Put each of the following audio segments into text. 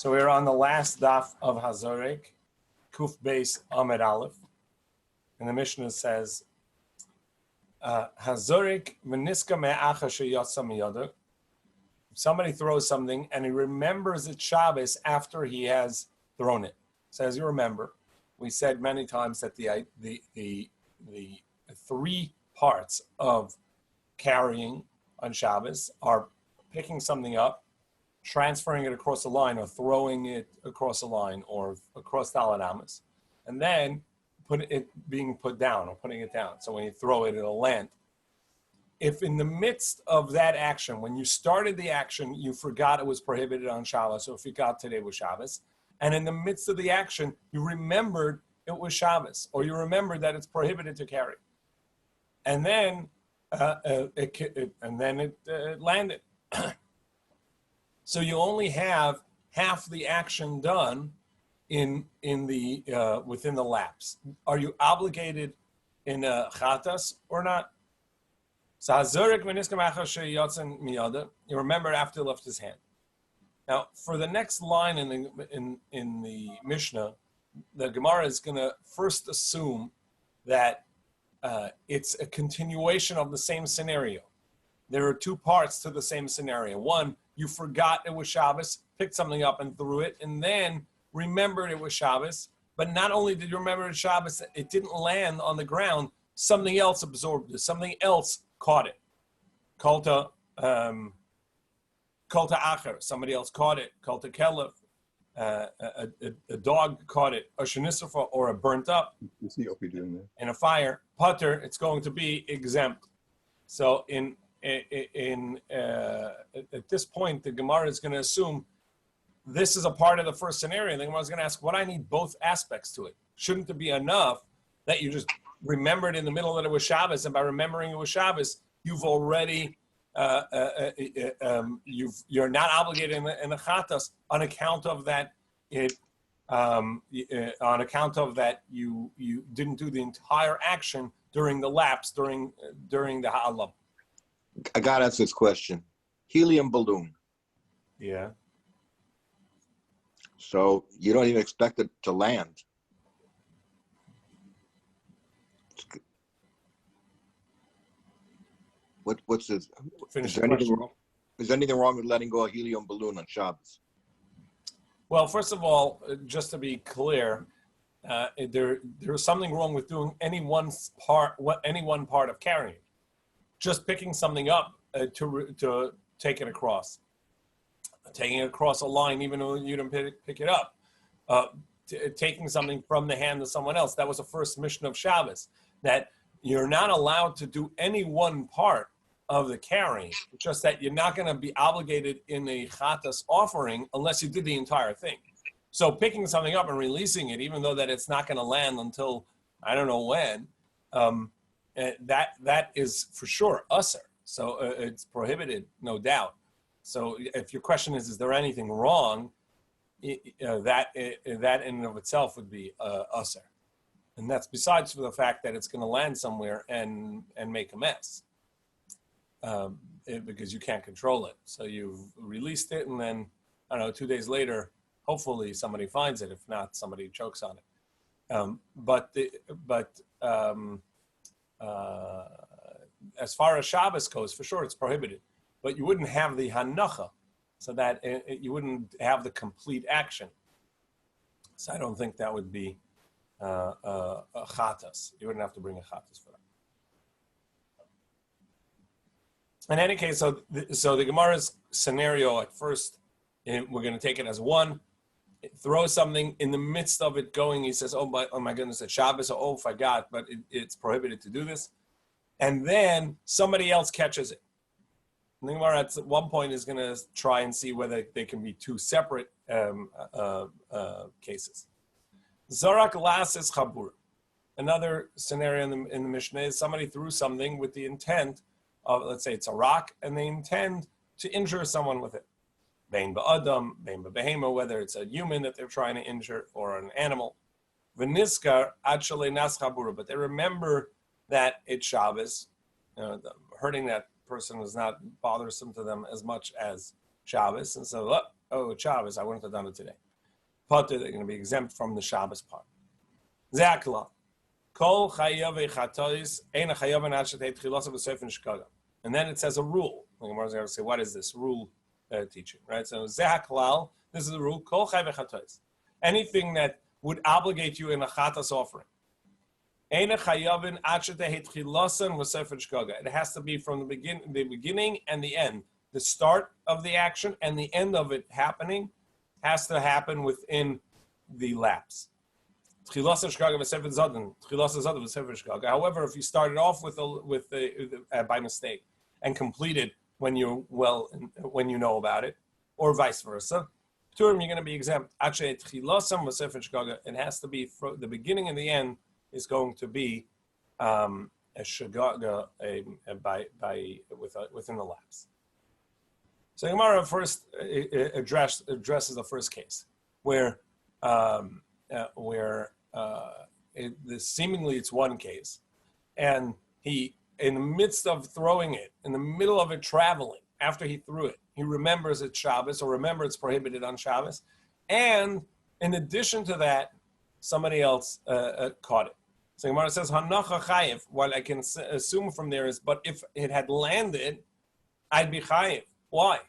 So we're on the last daf of Hazorek, Kuf Beis Amud Aleph, and the Mishnah says, Hazorek meniska me'acha sheyatsa miyado. If somebody throws something and he remembers it's Shabbos after he has thrown it. So as you remember, we said many times that the three parts of carrying on Shabbos are picking something up, transferring it across the line, or throwing it across the line, or across Daled Amos, and then being put down or putting it down. So when you throw it, it'll land. If in the midst of that action, when you started the action, you forgot it was prohibited on Shabbos, or if you got today was Shabbos, and in the midst of the action, you remembered it was Shabbos, or you remembered that it's prohibited to carry, and then it landed. So you only have half the action done in the within the lapse. Are you obligated in chatas or not? So Hazorek meniska me'acha sheyatzin miyada. You remember after he left his hand. Now, for the next line in the Mishnah, the Gemara is going to first assume that it's a continuation of the same scenario. There are two parts to the same scenario. One, you forgot it was Shabbos, picked something up and threw it, and then remembered it was Shabbos. But not only did you remember it was Shabbos, it didn't land on the ground. Something else absorbed it. Something else caught it. Kolta acher. Somebody else caught it. Kolta kelef. A dog caught it. A shenisrafa, or a burnt up. In a fire. Putter, it's going to be exempt. So at this point, the Gemara is going to assume this is a part of the first scenario. The Gemara is going to ask, what I need both aspects to it? Shouldn't it be enough that you just remembered in the middle that it was Shabbos, and by remembering it was Shabbos, you've already you're not obligated in the chatas on account of that on account of that you didn't do the entire action during the lapse during the ha'alam. I got to answer this question. Helium balloon. Yeah. So you don't even expect it to land. What's this? Is there anything wrong with letting go a helium balloon on Shabbos? Well, first of all, just to be clear, there's something wrong with doing any one part of carrying. Just picking something up to take it across. Taking it across a line, even though you didn't pick it up. Taking something from the hand of someone else. That was the first mission of Shabbos. That you're not allowed to do any one part of the carrying. It's just that you're not going to be obligated in a chatas offering unless you did the entire thing. So picking something up and releasing it, even though that it's not going to land until I don't know when, that is for sure usher. So it's prohibited, no doubt. So if your question is there anything wrong, that in and of itself would be usher. And that's besides for the fact that it's going to land somewhere and make a mess because you can't control it. So you've released it, and then, I don't know, 2 days later, hopefully somebody finds it. If not, somebody chokes on it. As far as Shabbos goes, for sure it's prohibited. But you wouldn't have the hanacha, so that you wouldn't have the complete action. So I don't think that would be a chatas. You wouldn't have to bring a chatas for that. In any case, so the Gemara's scenario at first, we're going to take it as one. Throw something in the midst of it going. He says, "Oh my goodness, it's Shabbos. Oh, I forgot, but it's prohibited to do this." And then somebody else catches it. And the Gemara at one point is going to try and see whether they can be two separate cases. Zarak lasis chabur. Another scenario in the Mishnah is somebody threw something with the intent of, let's say it's a rock, and they intend to injure someone with it. Bein ba'adam, bein ba'behema, whether it's a human that they're trying to injure or an animal. V'niskar ad shalei nas chabura, but they remember that it's Shabbos. Hurting that person was not bothersome to them as much as Shabbos, and so oh, it's Shabbos, I wouldn't have done it today. Potter, they're going to be exempt from the Shabbos part. Zakla. Kol chayav echatois ein chayav anachet etchilosa v'sefer nishkaga. And then it says a rule. The Gemara is going to say, what is this rule teaching? Right? So zaklal, this is the rule. Kol chayav echatois. Anything that would obligate you in a chatas offering. Ein chayavin achet etchilosa v'sefer nishkaga. It has to be from the beginning and the end. The start of the action and the end of it happening has to happen within the lapse. However, if you started off with by mistake and completed when you know about it, or vice versa, you're going to be exempt. It has to be the beginning and the end is going to be a shagaga within the lapse. So Gemara first addresses the first case where seemingly it's one case, and he, in the midst of throwing it, in the middle of it traveling, after he threw it, he remembers it's Shabbos, or remember it's prohibited on Shabbos, and in addition to that, somebody else caught it. So Gemara says, Hanacha chayiv. What I can assume from there is, but if it had landed, I'd be chayiv. Why?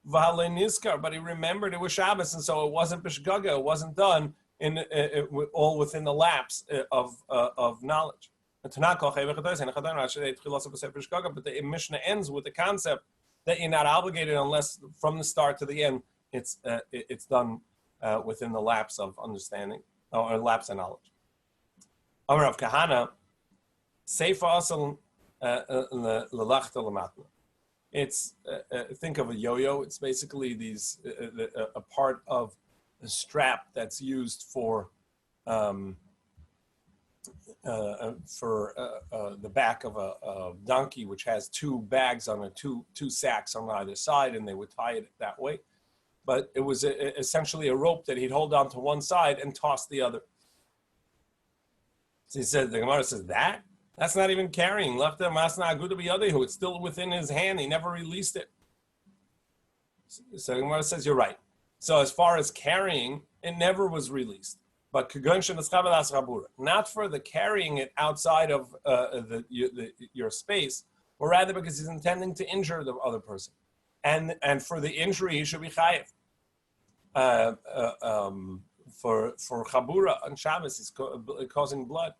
But he remembered it was Shabbos, and so it wasn't bishgaga, it wasn't done all within the lapse of knowledge. But the Mishnah ends with the concept that you're not obligated unless from the start to the end it's done within the lapse of understanding or lapse of knowledge. Amar of Kahana, Seifa asal l'lachta l'matna. It's think of a yo-yo. It's basically a part of a strap that's used for the back of a donkey, which has two bags on it, two sacks on either side, and they would tie it that way. But it was essentially a rope that he'd hold on to one side and toss the other. So he said, the Gemara says that's not even carrying. Left the masna good to be other who it's still within his hand. He never released it. So the Gemara says you're right. So as far as carrying, it never was released. But not for the carrying it outside of your space, or rather because he's intending to injure the other person, and for the injury he should be chayiv. For chabura on Shabbos, he's causing blood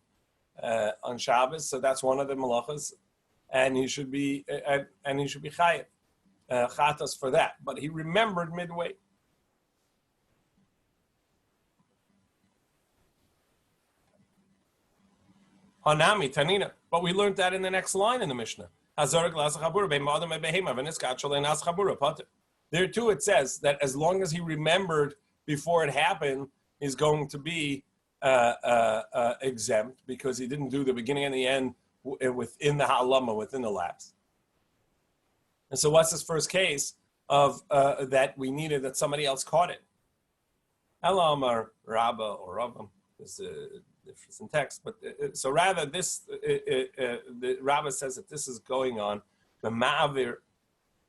on Shabbos, so that's one of the malachas, and he should be chayiv chatas for that. But he remembered midway. Hanami Tanina, but we learned that in the next line in the Mishnah. There too it says that as long as he remembered before it happened, he's going to be exempt because he didn't do the beginning and the end within the halama, within the lapse. And so what's this first case of that we needed that somebody else caught it? Elamar Rabba or Rabbam is difference in text, but so rather this the Rabbi says that this is going on. The ma'avir,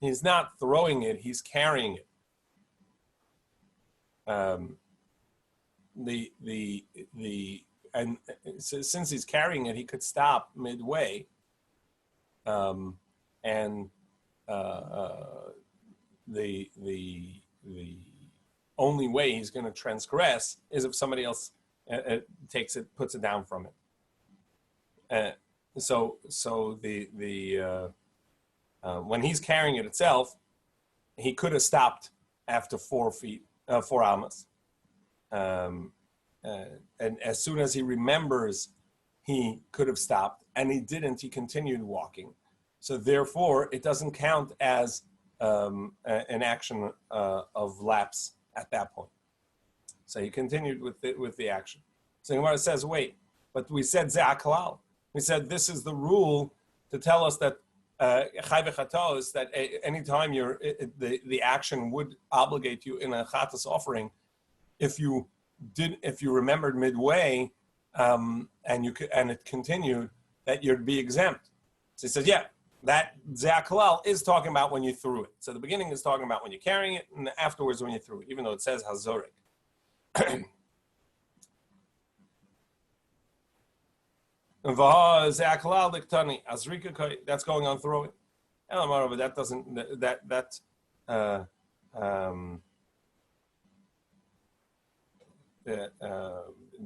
he's not throwing it; he's carrying it. And since he's carrying it, he could stop midway, and the only way he's going to transgress is if somebody else takes it, puts it down from it. So when he's carrying it itself, he could have stopped after 4 amas. And as soon as he remembers, he could have stopped, and he didn't. He continued walking. So therefore, it doesn't count as an action of lapse at that point. So he continued with the action. So the Gemara says, wait, but we said ze'aklal. We said this is the rule to tell us that chay v'chatos, that anytime the action would obligate you in a chatas offering, if you remembered midway and it continued, that you'd be exempt. So he says, yeah, that Kollel is talking about when you threw it. So the beginning is talking about when you're carrying it, and afterwards when you threw it, even though it says Hazorek. That's going on throwing. But that doesn't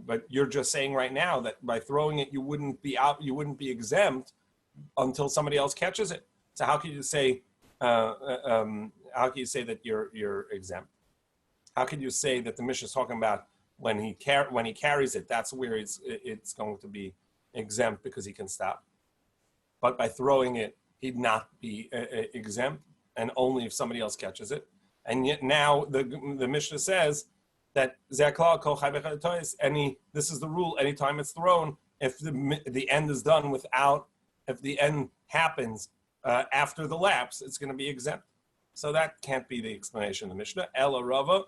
but you're just saying right now that by throwing it you wouldn't be exempt until somebody else catches it. So how can you say that you're exempt? How can you say that the Mishnah is talking about when he carries it? That's where it's going to be exempt because he can stop. But by throwing it, he'd not be exempt, and only if somebody else catches it. And yet now the Mishnah says that this is the rule. Anytime it's thrown, if the end is done if the end happens after the lapse, it's going to be exempt. So that can't be the explanation of the Mishnah. Ela Rava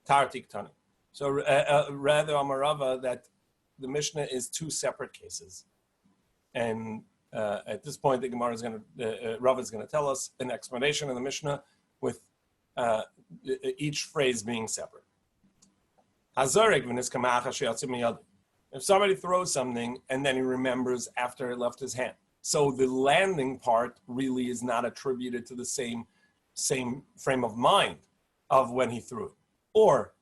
Tartik Tani. So rather Amarava that the Mishnah is two separate cases, and at this point the Gemara is Rava is going to tell us an explanation of the Mishnah with each phrase being separate. If somebody throws something and then he remembers after it left his hand, so the landing part really is not attributed to the same frame of mind of when he threw it, or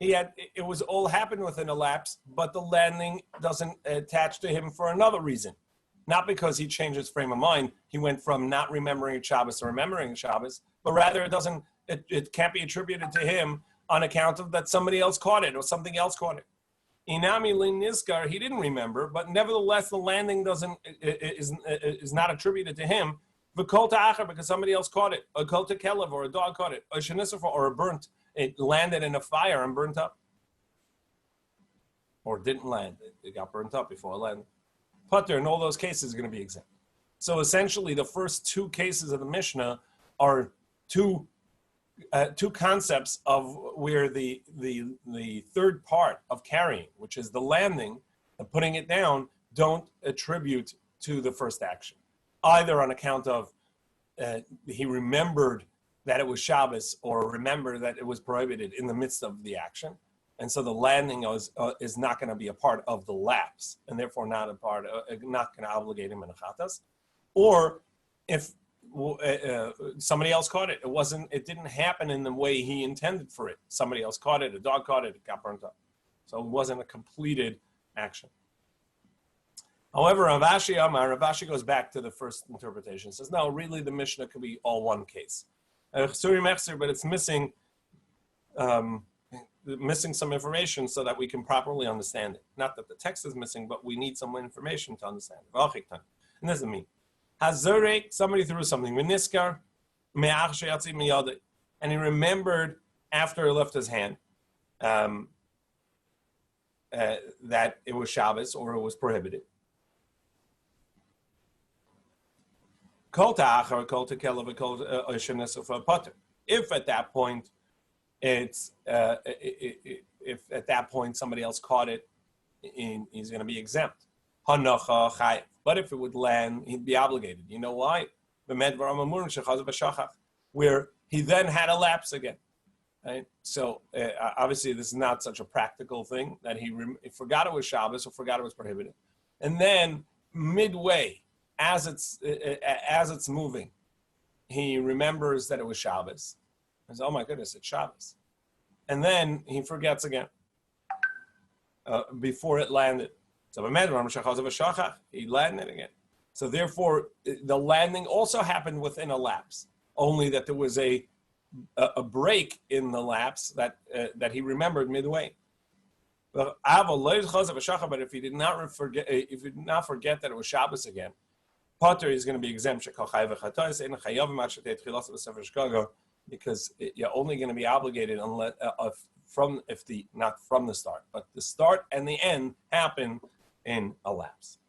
it was all happened within a lapse, but the landing doesn't attach to him for another reason, not because he changed his frame of mind. He went from not remembering Shabbos to remembering Shabbos, but rather it can't be attributed to him on account of that somebody else caught it or something else caught it. Inami Niskar, he didn't remember, but nevertheless the landing is not attributed to him. V'kol ta'achar, because somebody else caught it. A kol kelev, or a dog caught it. A shenisfer, or a burnt. It landed in a fire and burnt up. Or didn't land. It got burnt up before it landed. Putter, in all those cases, is going to be exempt. So essentially, the first two cases of the Mishnah are two concepts of where the third part of carrying, which is the landing and putting it down, don't attribute to the first action, either on account of he remembered that it was Shabbos or remembered that it was prohibited in the midst of the action, and so the landing is not going to be a part of the lapse, and therefore not going to obligate him in a chatas, or if somebody else caught it. It didn't happen in the way he intended for it. Somebody else caught it, a dog caught it, it got burnt up. So it wasn't a completed action. However, Ravashi goes back to the first interpretation. Says, no, really the Mishnah could be all one case. But it's missing some information so that we can properly understand it. Not that the text is missing, but we need some information to understand it. And this is me. Hazorek, somebody threw something. V'niskar, and he remembered after it left his hand that it was Shabbos or it was prohibited. If at that point if at that point somebody else caught it, he's going to be exempt. But if it would land, he'd be obligated. You know why? Where he then had a lapse again. Right? So obviously this is not such a practical thing that he forgot it was Shabbos or forgot it was prohibited. And then midway, as it's moving, he remembers that it was Shabbos. He says, oh my goodness, it's Shabbos. And then he forgets again before it landed. So he landed again. So therefore, the landing also happened within a lapse, only that there was a break in the lapse that he remembered midway. But if he did not forget that it was Shabbos again, Potter is going to be exempt because you're only going to be obligated unless not from the start, but the start and the end happen in a lapse.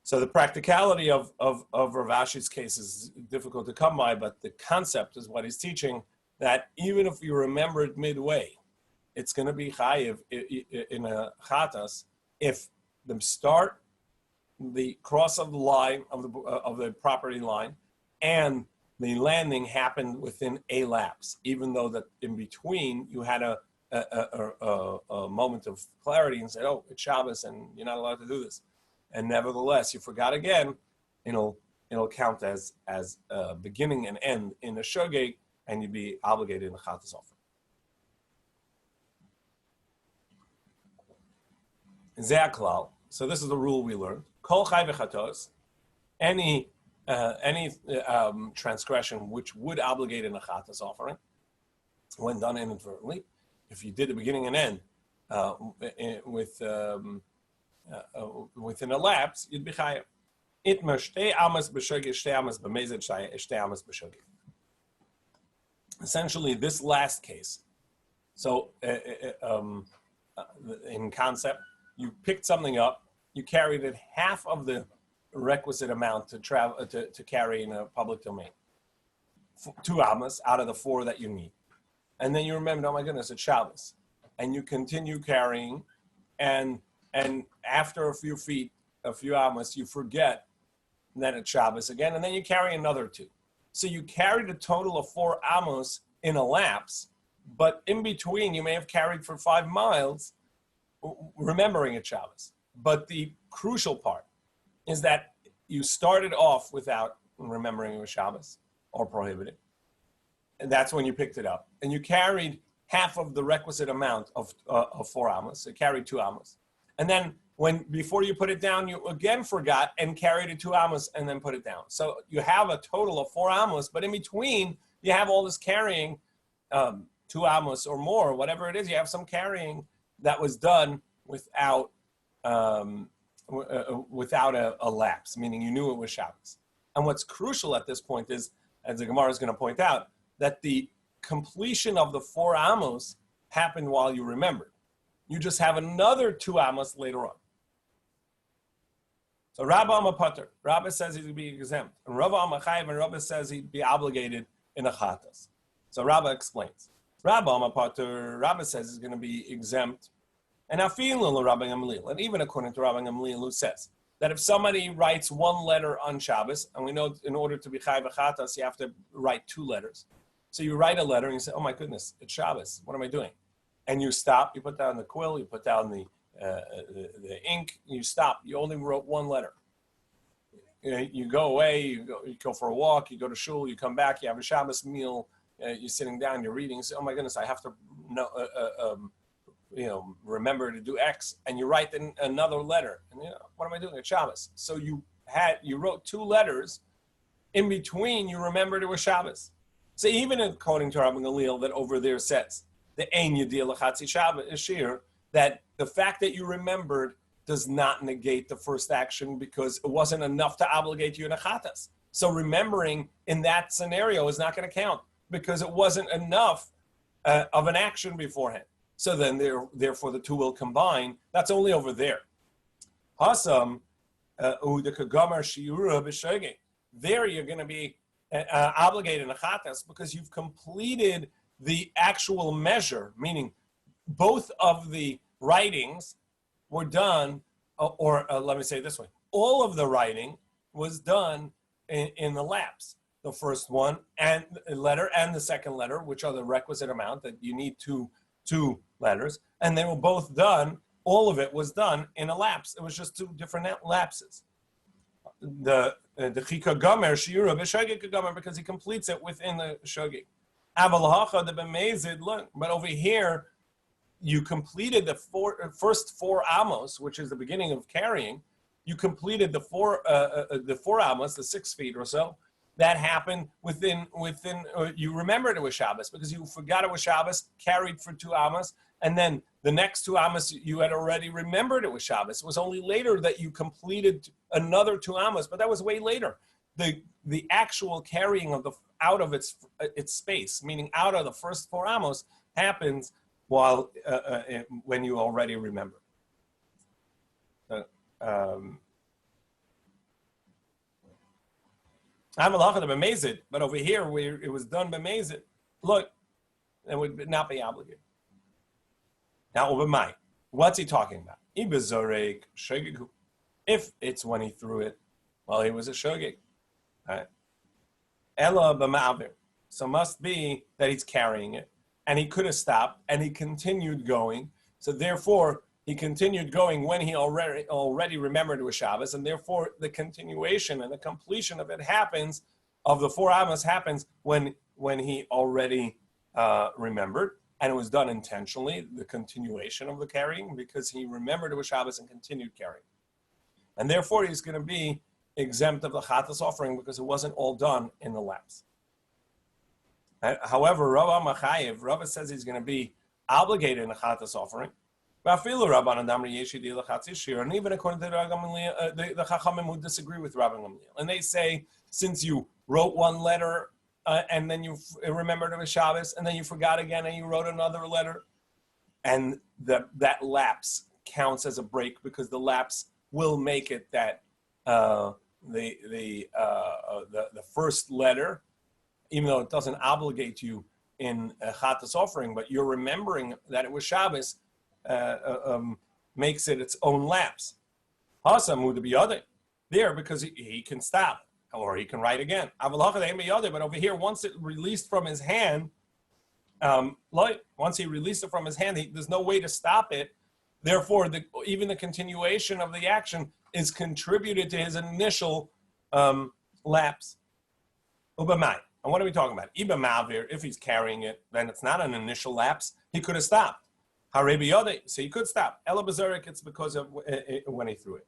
So the practicality of Rav Ashi's case is difficult to come by, but the concept is what he's teaching, that even if you remember it midway, it's going to be chayiv in a chatas if the start, the cross of the line of the property line and the landing happened within a lapse, even though that in between you had a moment of clarity and said, "Oh, it's Shabbos and you're not allowed to do this," and nevertheless you forgot again, it'll count as beginning and end in a shogeg, and you'd be obligated in the chatas offer. Ze'aklal. So this is the rule we learned. Kol chai v'chatos. Any transgression which would obligate in a chatas offering, when done inadvertently, if you did the beginning and end within a lapse, you'd be chayav. Itmer shtei amas b'shogeg, shtei amas b'mezid, shtei amas b'shogeg. Essentially, this last case. So, in concept, you picked something up, you carried it half of the requisite amount to travel to carry in a public domain. 2 amas out of the 4 that you need. And then you remember, oh my goodness, it's Shabbos. And you continue carrying, and after a few feet, a few amas, you forget that it's Shabbos again, and then you carry another 2. So you carried a total of 4 amos in a lapse, but in between you may have carried for 5 miles, remembering it's Shabbos. But the crucial part is that you started off without remembering it was Shabbos or prohibited. And that's when you picked it up. And you carried half of the requisite amount of 4 amos. So you carried 2 amos. And then before you put it down, you again forgot and carried it 2 amos and then put it down. So you have a total of 4 amos, but in between you have all this carrying, 2 amos or more, whatever it is, you have some carrying that was done without a lapse, meaning you knew it was Shabbos. And what's crucial at this point is, as the Gemara is going to point out, that the completion of the 4 amos happened while you remembered. You just have another 2 amos later on. So Rabbi Amapater, Rabbi says he'd be exempt. And Rabbi Amachayev, and Rabbi says he'd be obligated in a chatas. So Rabbi explains. Rabbi Amapater, Rabbi says he's going to be exempt. And Afilul Rabbi Gamliel, and even according to Rabbi Gamliel, who says that if somebody writes 1 letter on Shabbos, and we know in order to be chayav chatas, you have to write 2 letters. So you write a letter and you say, "Oh my goodness, it's Shabbos. What am I doing?" And you stop. You put down the quill. You put down the ink. You stop. You only wrote 1 letter. You go away. You go for a walk. You go to shul. You come back. You have a Shabbos meal. You're sitting down. You're reading. You say, "Oh my goodness, I have to remember to do X," and you write another letter. And what am I doing? It's Shabbos. So you wrote 2 letters. In between, you remembered it was Shabbos. So even according to Rabbi Gamliel, that over there says the ein yediyah l'chatzi Shabbos shir, that the fact that you remembered does not negate the first action because it wasn't enough to obligate you in a chatas. So remembering in that scenario is not going to count because it wasn't enough of an action beforehand. So then, therefore, the 2 will combine. That's only over there. Hasam, there you're going to be obligated in a chatas because you've completed the actual measure, meaning both of the writings were done, or let me say it this way, all of the writing was done in the lapse. The first one and letter and the second letter, which are the requisite amount that you need two letters, and they were both done. All of it was done in a lapse. It was just 2 different lapses. The chika gomer shiura b'shogeg gomer because he completes it within the shogeg. Aval hacha the b'mezid learn, but over here you completed the first 4 amos, which is the beginning of carrying. You completed the 4 amos, the 6 feet or so. That happened within. You remembered it was Shabbos because you forgot it was Shabbos, carried for 2 amos, and then the next 2 amos you had already remembered it was Shabbos. It was only later that you completed another 2 amos, but that was way later. The actual carrying of out of its space, meaning out of the first 4 amos, happens while when you already remember. I'm allowed b'mezid, but over here where it was done b'mezid, look, it would not be obligated. Now over my, what's he talking about? Ibezorek shegeku. If it's when he threw it while he was a shogeg. Right? Ella b'ma'avir. So must be that he's carrying it. And he could have stopped, and he continued going. So therefore, he continued going when he already remembered it was Shabbos, and therefore the continuation and the completion of it happens, of the 4 Amos happens when he already remembered, and it was done intentionally, the continuation of the carrying, because he remembered it was Shabbos and continued carrying. And therefore, he's going to be exempt of the Chatas offering because it wasn't all done in the lapse. However, Rava says he's going to be obligated in the Chatas offering. And even according to the Chachamim who disagree with Rabbi Gamliel. And they say, since you wrote one letter and then you remembered it was Shabbos, and then you forgot again and you wrote another letter, and that lapse counts as a break because the lapse will make it that the first letter, even though it doesn't obligate you in a Chatas offering, but you're remembering that it was Shabbos, makes it its own lapse. Hasamu to be other there because he can stop or he can write again. But over here, once it released from his hand, once he released it from his hand, there's no way to stop it. Therefore, even the continuation of the action is contributed to his initial lapse. Ubamai. And what are we talking about? Iba Mavir, if he's carrying it, then it's not an initial lapse. He could have stopped. Harebi Yode, so he could stop. Ela Bazarik, it's because of when he threw it.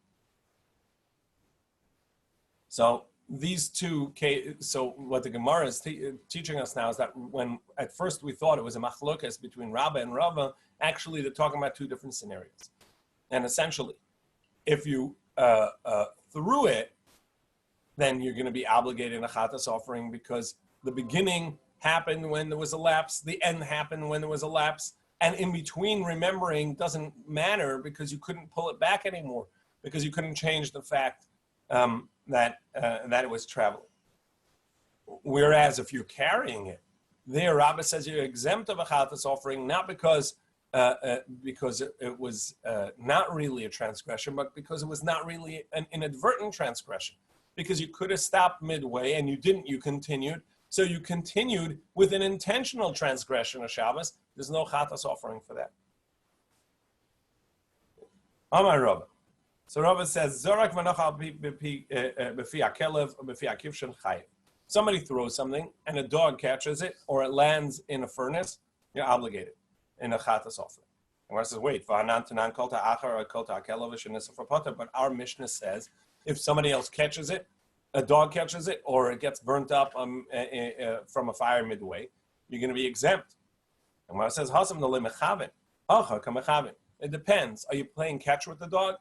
So these two cases, so what the Gemara is teaching us now is that when at first we thought it was a machlokas between Rabba and Rava, actually they're talking about two different scenarios. And essentially, if you threw it, then you're going to be obligated in a Chatas offering because the beginning happened when there was a lapse, the end happened when there was a lapse, and in between remembering doesn't matter because you couldn't pull it back anymore, because you couldn't change the fact that it was traveling. Whereas if you're carrying it, there Rabbi says you're exempt of a Chatas offering, not because it was not really a transgression, but because it was not really an inadvertent transgression. Because you could have stopped midway and you didn't, you continued. So you continued with an intentional transgression of Shabbos. There's no Chatas offering for that. Amar Rabba. So Rabba says, Zorak v'nochal b'fi akelev or b'fi akivshen chayiv. Somebody throws something and a dog catches it or it lands in a furnace, you're obligated in a Chatas offering. And Rabba says, wait, v'hanan kol ta'achar or kol ta'akelev v'shenisa for potter. But our Mishnah says, if somebody else catches it, a dog catches it, or it gets burnt up from a fire midway, you're going to be exempt. And when it says, it depends. Are you playing catch with the dog?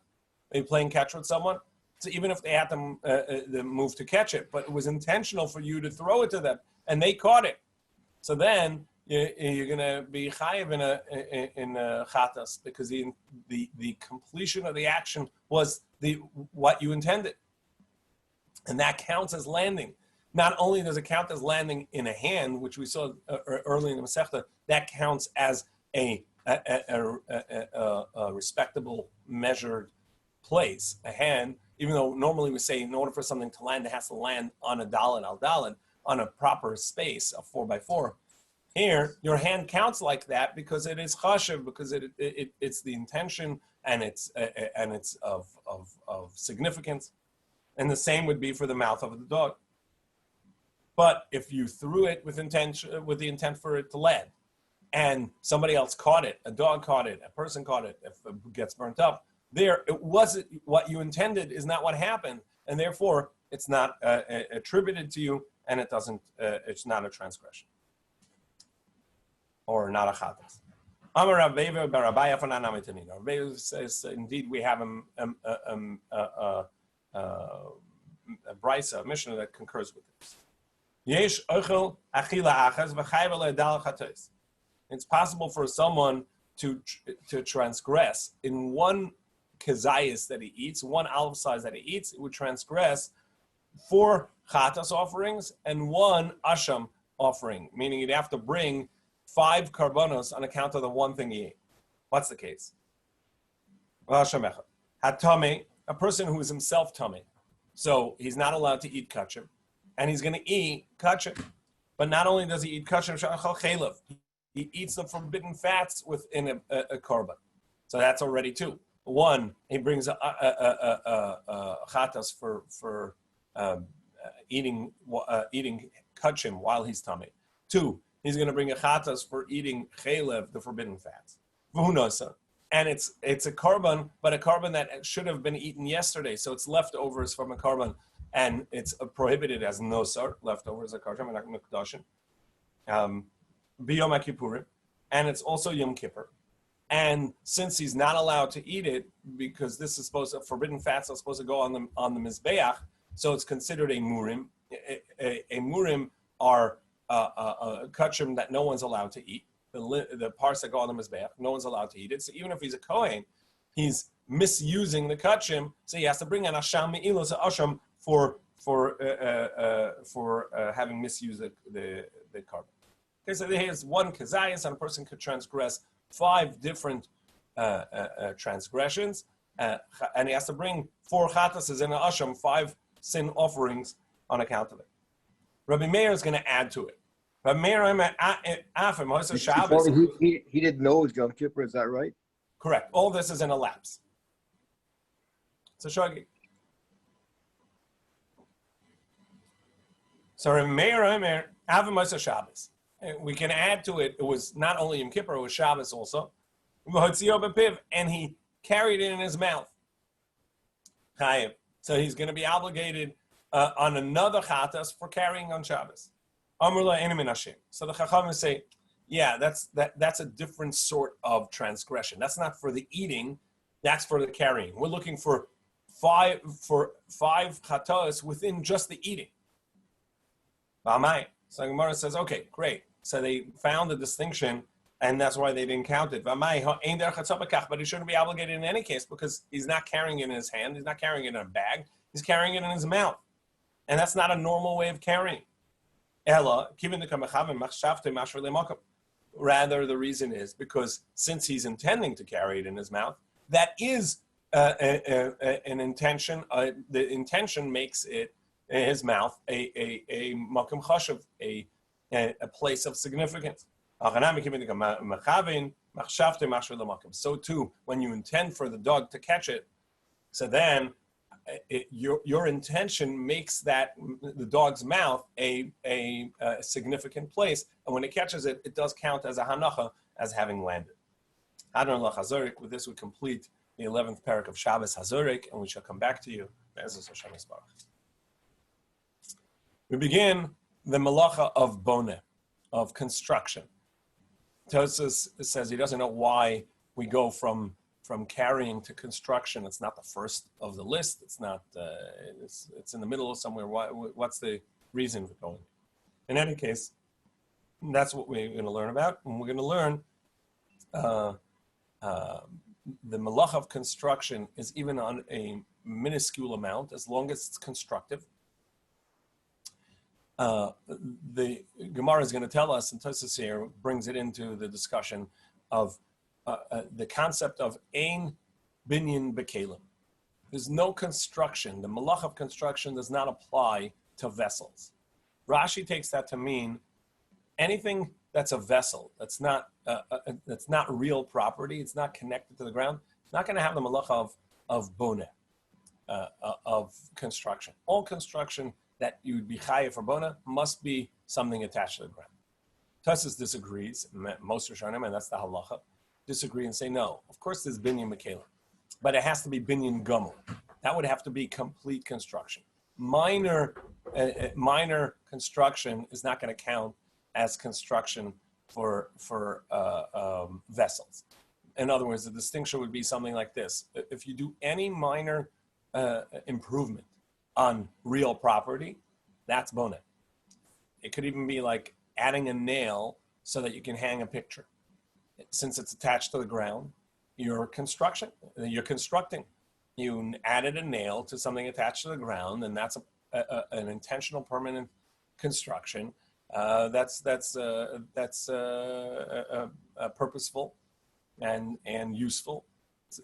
Are you playing catch with someone? So even if they had to move to catch it, but it was intentional for you to throw it to them, and they caught it. So then you're going to be chayiv in a chatas because the completion of the action was what you intended. And that counts as landing. Not only does it count as landing in a hand, which we saw early in the Masechta, that counts as a respectable measured place, a hand, even though normally we say in order for something to land, it has to land on a dalet al dalet, on a proper space, a 4x4. Here, your hand counts like that because it is chashiv, because it's the intention and it's of significance. And the same would be for the mouth of the dog. But if you threw it with the intent for it to land, and somebody else caught it, a dog caught it, a person caught it, if it gets burnt up, it wasn't what you intended is not what happened, and therefore it's not attributed to you, and it's not a transgression or not a chatas. Amar Rav Barabaya for Nanamitanina. Rav says indeed we have a brisa, a Mishnah that concurs with this. Yesh ochel achila achas v'chayv le'dal chatos. It's possible for someone to transgress in one kezayis that he eats, one olive size that he eats. It would transgress 4 chatas offerings and 1 asham offering, meaning he'd have to bring 5 karbonos on account of the one thing he ate. What's the case? Hatame a person who is himself tummy. So he's not allowed to eat kachim, and he's going to eat kachim. But not only does he eat kachim, he eats the forbidden fats within a korban. So that's already two. One, he brings a chatas for eating kachim while he's tummy. Two, he's going to bring a chatas for eating chelev, the forbidden fats. And it's a korban, but a korban that should have been eaten yesterday. So it's leftovers from a korban, and it's prohibited as nosar, leftovers, a korban, and mekdashin. Biyom Kippurim, and it's also Yom Kippur. And since he's not allowed to eat it, because this is forbidden fats are supposed to go on the mizbeach, so it's considered a murim. A murim are kachim that no one's allowed to eat. The parts that go on the mizbeach, no one's allowed to eat it. So even if he's a kohen, he's misusing the kachim, so he has to bring an asham me'ilos asham for having misused the korban. Okay, so here's one kazayas, and a person could transgress 5 different transgressions, and he has to bring 4 chatases in an asham, 5 sin offerings on account of it. Rabbi Meir is going to add to it. Rabbi Meir, he didn't know it was Yom Kippur, is that right? Correct. All this is in a lapse. So shogig. So Rabbi Meir, Avim Shabbos. We can add to it, it was not only Yom Kippur, it was Shabbos also. And he carried it in his mouth. So he's going to be obligated on another chatas for carrying on Shabbos. So the Chachamim say, yeah, that's a different sort of transgression. That's not for the eating, that's for the carrying. We're looking for five chatas within just the eating. So Gemara says, okay, great. So they found a distinction, and that's why they didn't count it. But he shouldn't be obligated in any case because he's not carrying it in his hand. He's not carrying it in a bag. He's carrying it in his mouth. And that's not a normal way of carrying. Rather, the reason is because since he's intending to carry it in his mouth, that is an intention. The intention makes it in his mouth a makom chashuv, a place of significance. So too, when you intend for the dog to catch it, so then your intention makes that the dog's mouth a significant place, and when it catches it, it does count as a hanacha, as having landed. With this, we complete the 11th parak of Shabbos Hazurik, and we shall come back to you. We begin the malacha of boneh, of construction. Tues says he doesn't know why we go from carrying to construction. It's not the first of the list. It's not. It's in the middle of somewhere. What's the reason for going? In any case, that's what we're going to learn about, and we're going to learn the malacha of construction is even on a minuscule amount, as long as it's constructive. The Gemara is going to tell us, and Tues here brings it into the discussion of the concept of ein binyan bekelim. There's no construction. The malach of construction does not apply to vessels. Rashi takes that to mean anything that's a vessel, that's not real property, it's not connected to the ground, it's not going to have the malach of boneh, of construction. All construction that you would be chayav for boneh must be something attached to the ground. Tues disagrees, most Rishonim, and that's the halacha, disagree and say no. Of course there's binyan mekelim, but it has to be binyan gomel. That would have to be complete construction. Minor construction is not going to count as construction for vessels. In other words, the distinction would be something like this. If you do any minor improvement on real property, that's boneh. It could even be like adding a nail so that you can hang a picture. Since it's attached to the ground, you're constructing. You added a nail to something attached to the ground, and that's an intentional, permanent construction. That's purposeful and useful.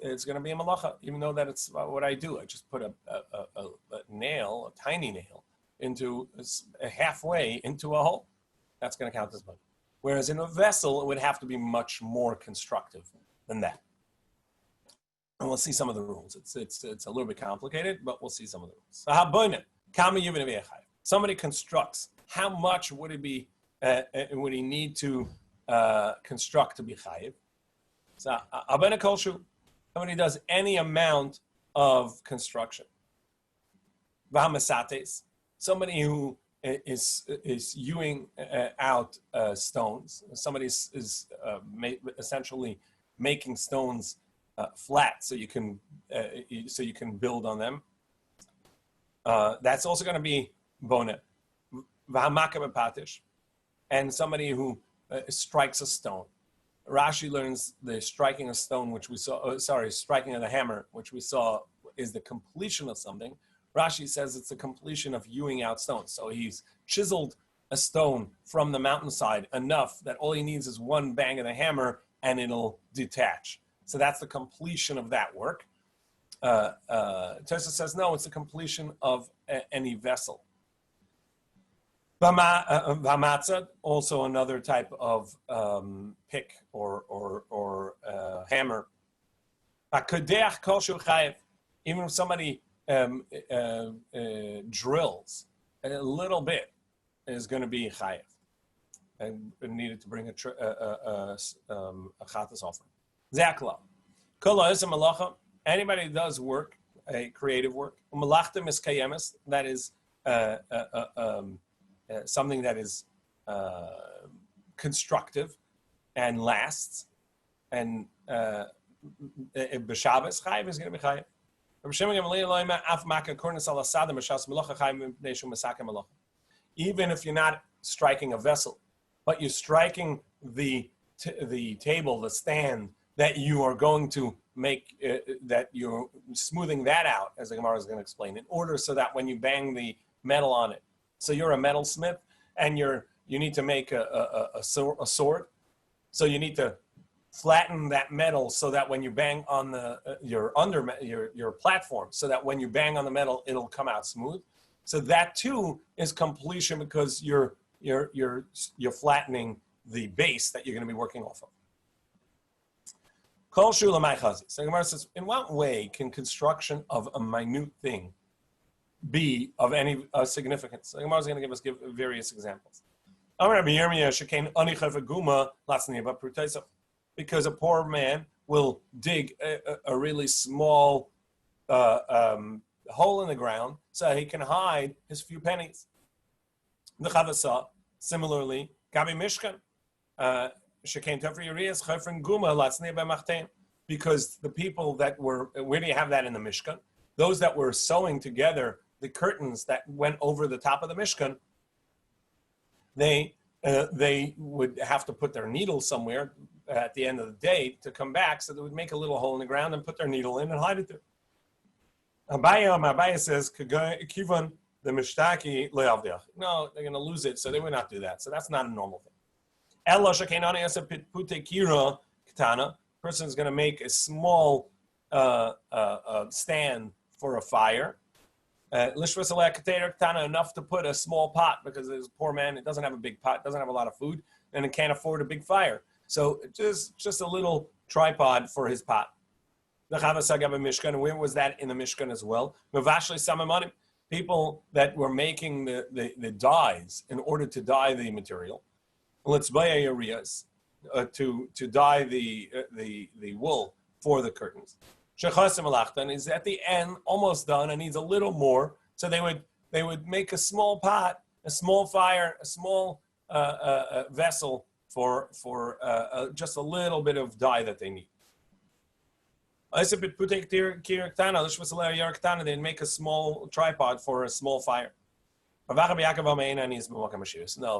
it's going to be a malacha, even though that it's what I do. I just put a nail, a tiny nail, into halfway into a hole. That's going to count as money. Whereas in a vessel, it would have to be much more constructive than that. And we'll see some of the rules. It's a little bit complicated, but we'll see some of the rules. Somebody constructs. How much would it be? Would he need to construct to be chayiv? So somebody does any amount of construction. Somebody who is hewing out stones. Somebody is essentially making stones flat so you can build on them. That's also going to be bona. And somebody who strikes a stone. Rashi learns the striking a stone, which we saw. Striking of the hammer, which we saw, is the completion of something. Rashi says it's the completion of hewing out stones. So he's chiseled a stone from the mountainside enough that all he needs is one bang of the hammer and it'll detach. So that's the completion of that work. Tues says no, it's the completion of any vessel. Vamatzah, also another type of pick or hammer. Even if somebody drills a little bit, is going to be chayev and needed to bring a chatas offering. Zakla, kola is a malacha. Anybody who does work, a creative work, malachtim is kayemis. That is something that is constructive and lasts, and b'Shabbos chayev is going to be chayev. Even if you're not striking a vessel, but you're striking the table, the stand that you are going to make, that you're smoothing that out, as the Gemara is going to explain, in order so that when you bang the metal on it, so you're a metalsmith and you need to make a sword, so you need to flatten that metal so that when you bang on your platform, so that when you bang on the metal, it'll come out smooth. So that too is completion because you're flattening the base that you're going to be working off of. Kol shulamai chazi. So Gemara says, in what way can construction of a minute thing be of any significance? So Gemara is going to give various examples. Because a poor man will dig a really small hole in the ground so he can hide his few pennies. The Chavasa, similarly, Gabi Mishkan, because the people that were, where do you have that in the Mishkan? Those that were sewing together the curtains that went over the top of the Mishkan, they would have to put their needle somewhere at the end of the day to come back, so they would make a little hole in the ground and put their needle in and hide it there. Abaya says, Kivan the Mishtaki le'avdiach. No, they're going to lose it, so they would not do that. So that's not a normal thing. Person is going to make a small stand for a fire. Enough to put a small pot, because there's a poor man, it doesn't have a big pot, doesn't have a lot of food, and it can't afford a big fire. So just a little tripod for his pot. Where was that in the Mishkan as well? People that were making the dyes in order to dye the material. Let's buy areas to dye the wool for the curtains. And is at the end almost done and needs a little more. So they would make a small pot, a small fire, a small vessel for just a little bit of dye that they need. They'd make a small tripod for a small fire. No,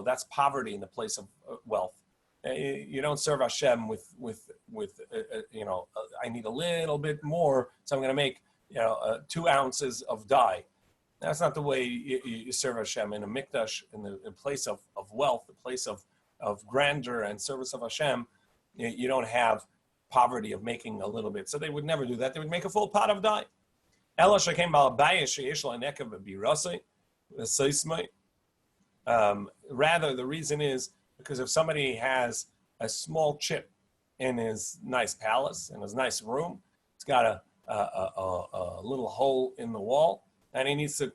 that's poverty in the place of wealth. You don't serve Hashem with I need a little bit more, so I'm going to make 2 ounces of dye. That's not the way you serve Hashem in a mikdash, in the place of wealth, the place of grandeur and service of Hashem. You don't have poverty of making a little bit. So they would never do that. They would make a full pot of dye. Ela shekem bal bayish sheyesh la nekev b'birasei v'seismei. Rather, the reason is because if somebody has a small chip in his nice palace, in his nice room, it's got a little hole in the wall, and he needs to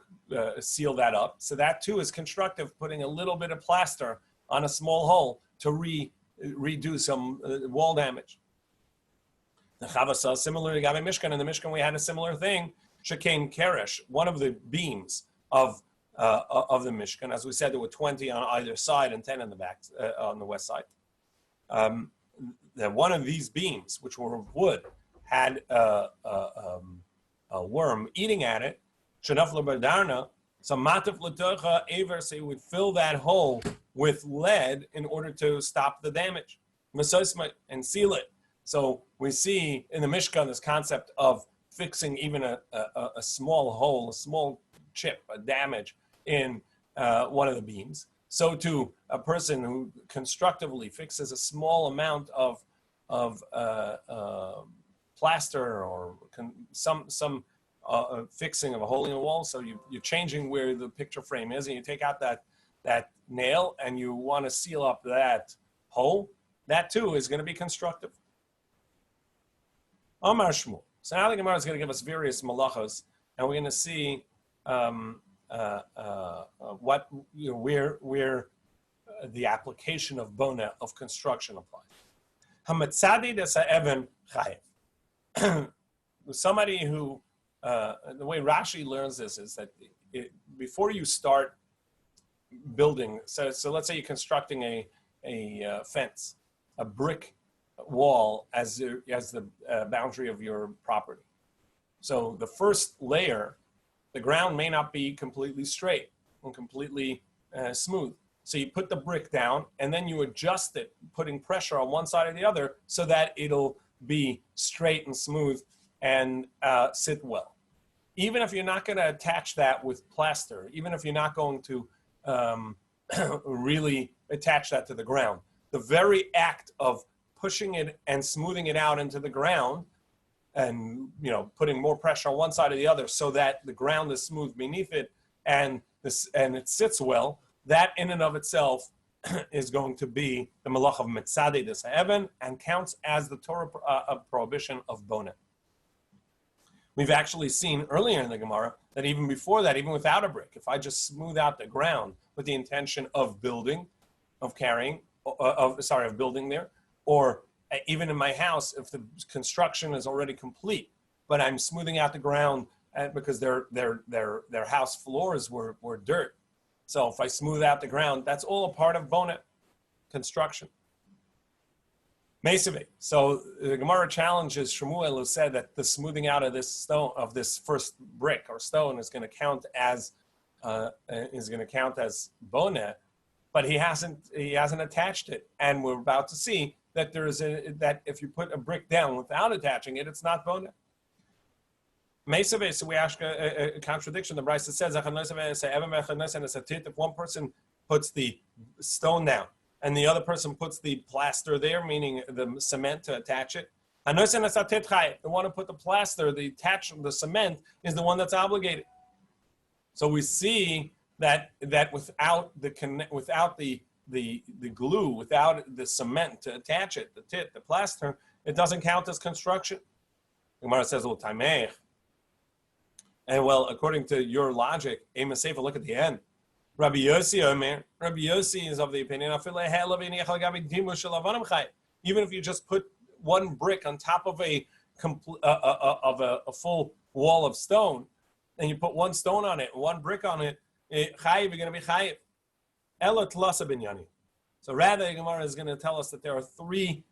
seal that up. So that too is constructive, putting a little bit of plaster on a small hole to redo some wall damage. The Chavasa, similarly, Gabi Mishkan, in the Mishkan we had a similar thing. Shekain Keresh, one of the beams of the Mishkan, as we said, there were 20 on either side and 10 in the back on the west side. That one of these beams, which were of wood, had a worm eating at it. Shenafla Badarna, so Matif Latocha Aver, so you would fill that hole with lead in order to stop the damage, and seal it. So we see in the Mishkan this concept of fixing even a small hole, a small chip, a damage in one of the beams. So too, a person who constructively fixes a small amount of plaster or some fixing of a hole in the wall. So you're changing where the picture frame is, and you take out that nail, and you want to seal up that hole. That too is going to be constructive. Amar Shmuel. So now the Gemara is going to give us various malachos, and we're going to see what where the application of bona of construction applies. Hamatzadi desa even chayev. Somebody who the way Rashi learns this is that before you start building, so let's say you're constructing a fence, a brick wall as the boundary of your property. So the first layer, the ground may not be completely straight and completely smooth. So you put the brick down and then you adjust it, putting pressure on one side or the other so that it'll be straight and smooth and sit well. Even if you're not going to attach that with plaster, even if you're not going to really attach that to the ground, the very act of pushing it and smoothing it out into the ground and putting more pressure on one side or the other so that the ground is smooth beneath it and it sits well, that in and of itself is going to be the malach of mitzadeh des ha'even and counts as the Torah prohibition of bona. We've actually seen earlier in the Gemara that even before that, even without a brick, if I just smooth out the ground with the intention of building, of building there, or even in my house, if the construction is already complete, but I'm smoothing out the ground because their house floors were dirt. So if I smooth out the ground, that's all a part of bona construction. Mesave. So the Gemara challenges Shmuel, who said that the smoothing out of this stone, of this first brick or stone, is going to count as bona, but he hasn't attached it, and we're about to see that that if you put a brick down without attaching it, it's not bona. Mesave. So we ask a contradiction. The Brisa says if one person puts the stone down and the other person puts the plaster there, meaning the cement to attach it. The one who put the plaster, the cement, is the one that's obligated. So we see that without the glue, without the cement to attach it, the plaster, it doesn't count as construction. The Gemara says, "Well, taimeh." And well, according to your logic, look at the end. Rabbi Yossi is of the opinion, even if you just put one brick on top of a full wall of stone, and you put one stone on it, one brick on it, chayiv, you're going to be chayiv. Ela tlasa binyani. So rather, the Gemara is going to tell us that there are three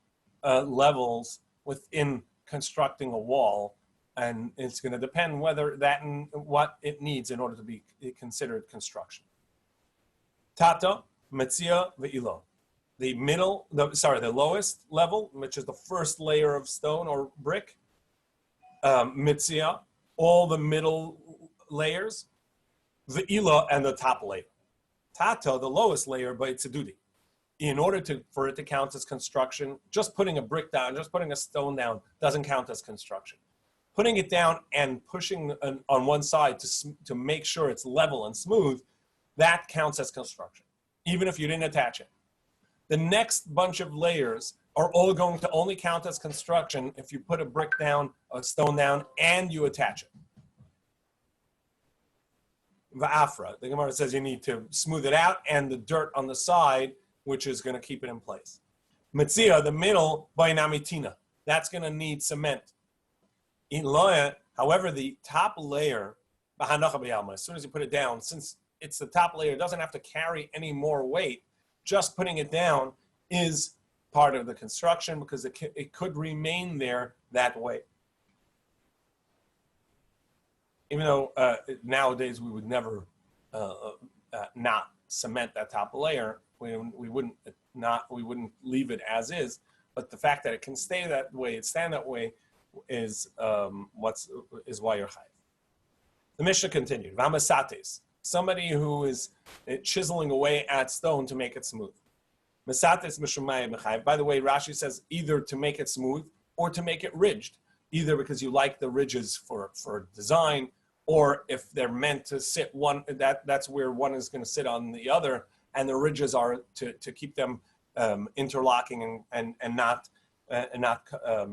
levels within constructing a wall, and it's going to depend whether that and what it needs in order to be considered construction. Tata, Metzia, Ve'ilo. The lowest level, which is the first layer of stone or brick. Metzia, all the middle layers. Ve'ilo, and the top layer. Tata, the lowest layer, by Tzedudi. in order for it to count as construction, just putting a brick down, just putting a stone down doesn't count as construction. Putting it down and pushing on one side to make sure it's level and smooth, that counts as construction, even if you didn't attach it. The next bunch of layers are all going to only count as construction if you put a brick down, a stone down, and you attach it. Va'afra, the Gemara says you need to smooth it out, and the dirt on the side, which is going to keep it in place. Metzia, the middle, bainamitina, that's going to need cement. In loya, however, the top layer, as soon as you put it down, since it's the top layer, it doesn't have to carry any more weight. Just putting it down is part of the construction because it could remain there that way. Even though nowadays we would never not cement that top layer, we wouldn't leave it as is. But the fact that it can stay that way, stand that way, is why you're chayav. The Mishnah continued. V'amasates, somebody who is chiseling away at stone to make it smooth. Masates mishumayim mechayev. By the way, Rashi says either to make it smooth or to make it ridged, either because you like the ridges for design, or if they're meant to sit one, that's where one is going to sit on the other, and the ridges are to keep them interlocking and not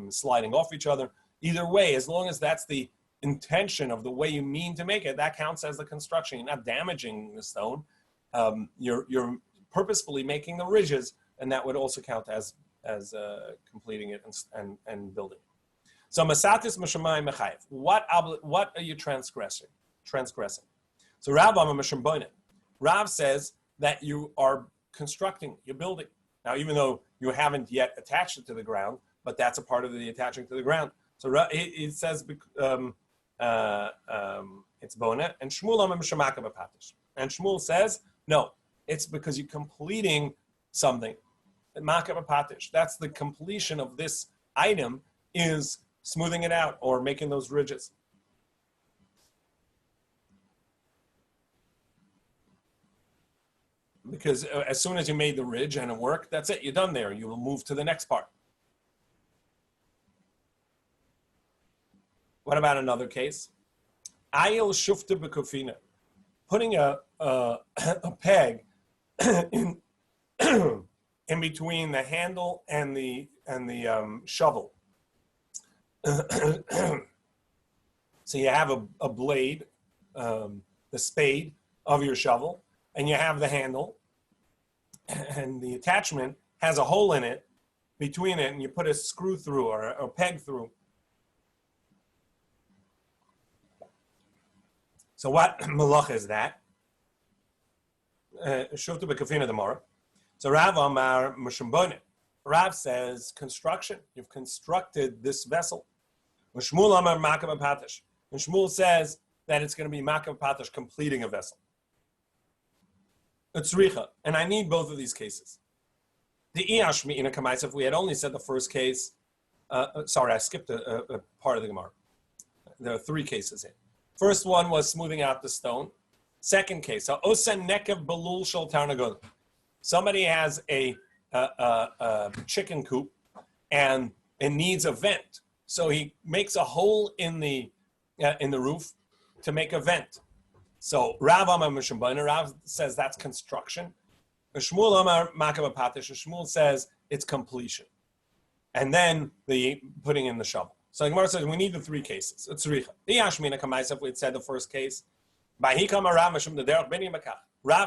sliding off each other. Either way, as long as that's the intention of the way you mean to make it, that counts as the construction. You're not damaging the stone. You're purposefully making the ridges, and that would also count as completing it and building it. So masatis m'shamayim mechayev. What are you transgressing? So Rav says that you are constructing, you're building. Now, even though you haven't yet attached it to the ground, but that's a part of the attaching to the ground. So it says it's bonet, and Shmuel amar mishamaka b'patish. And Shmuel says, no, it's because you're completing something. Maka b'patish. That's the completion of this item, is smoothing it out or making those ridges. Because as soon as you made the ridge and it worked, that's it. You're done there. You will move to the next part. What about another case? Ayil shufta b'kofina, putting a peg in in between the handle and the shovel. So you have a blade, the spade of your shovel, and you have the handle, and the attachment has a hole in it between it, and you put a screw through or a peg through. So what malach is that? Shuvta b'kafina demara. So Rav Amar Mushambone. Rav says construction. You've constructed this vessel. Shmuel Amar Makav Patish. And Shmuel says that it's going to be Makav Patish, completing a vessel. Utzricha. And I need both of these cases. The Iyashmi in a Kamaisa, if we had only said the first case, sorry, I skipped a part of the Gemara. There are three cases here. First one was smoothing out the stone. Second case, Osen Nekev Balul Shel Tarnagon. Somebody has a chicken coop and it needs a vent. So he makes a hole in the roof to make a vent. So Rav Amar Mishambana, Rav says that's construction. Shmuel Amar Makav Patish, Shmuel says it's completion. And then the putting in the shovel. So the Gemara says we need the three cases. It's Richa. Iyashmina Kamaisef, we had said the first case. Rav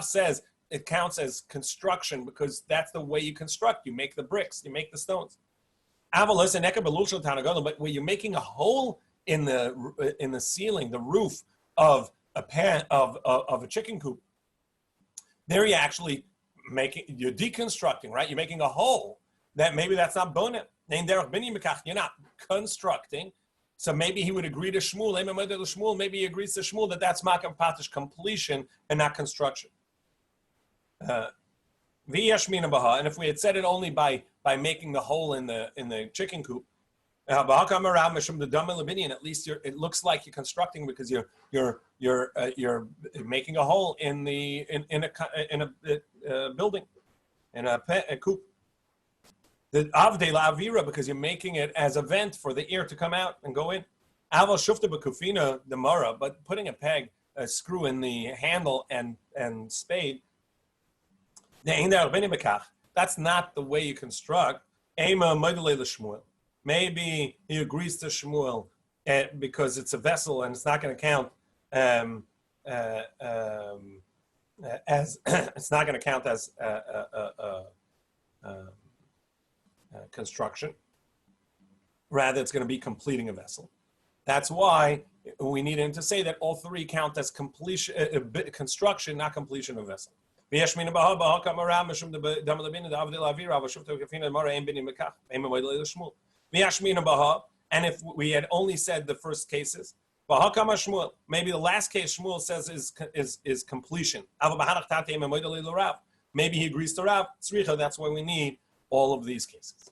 says it counts as construction because that's the way you construct. You make the bricks, you make the stones. But when you're making a hole in the ceiling, the roof of a pan of a chicken coop, there you're actually you're deconstructing, right? You're making a hole that maybe that's not bonet. You're not constructing. So maybe he would agree to Shmuel. Maybe he agrees to Shmuel that that's Makav Patish, completion and not construction. And if we had said it only by making the hole in the chicken coop, at least it looks like you're constructing because you're making a hole in a building. a coop. The avde la avira, because you're making it as a vent for the air to come out and go in. Aval shufta b'kufina the mara, but putting a screw in the handle and spade. That's not the way you construct. Maybe he agrees to Shmuel because it's a vessel and it's not going to count as it's not going to count as construction. Rather, it's going to be completing a vessel. That's why we need him to say that all three count as completion, construction, not completion of vessel. And if we had only said the first cases, maybe the last case Shmuel says is completion. Maybe he agrees to Rav. That's why we need all of these cases.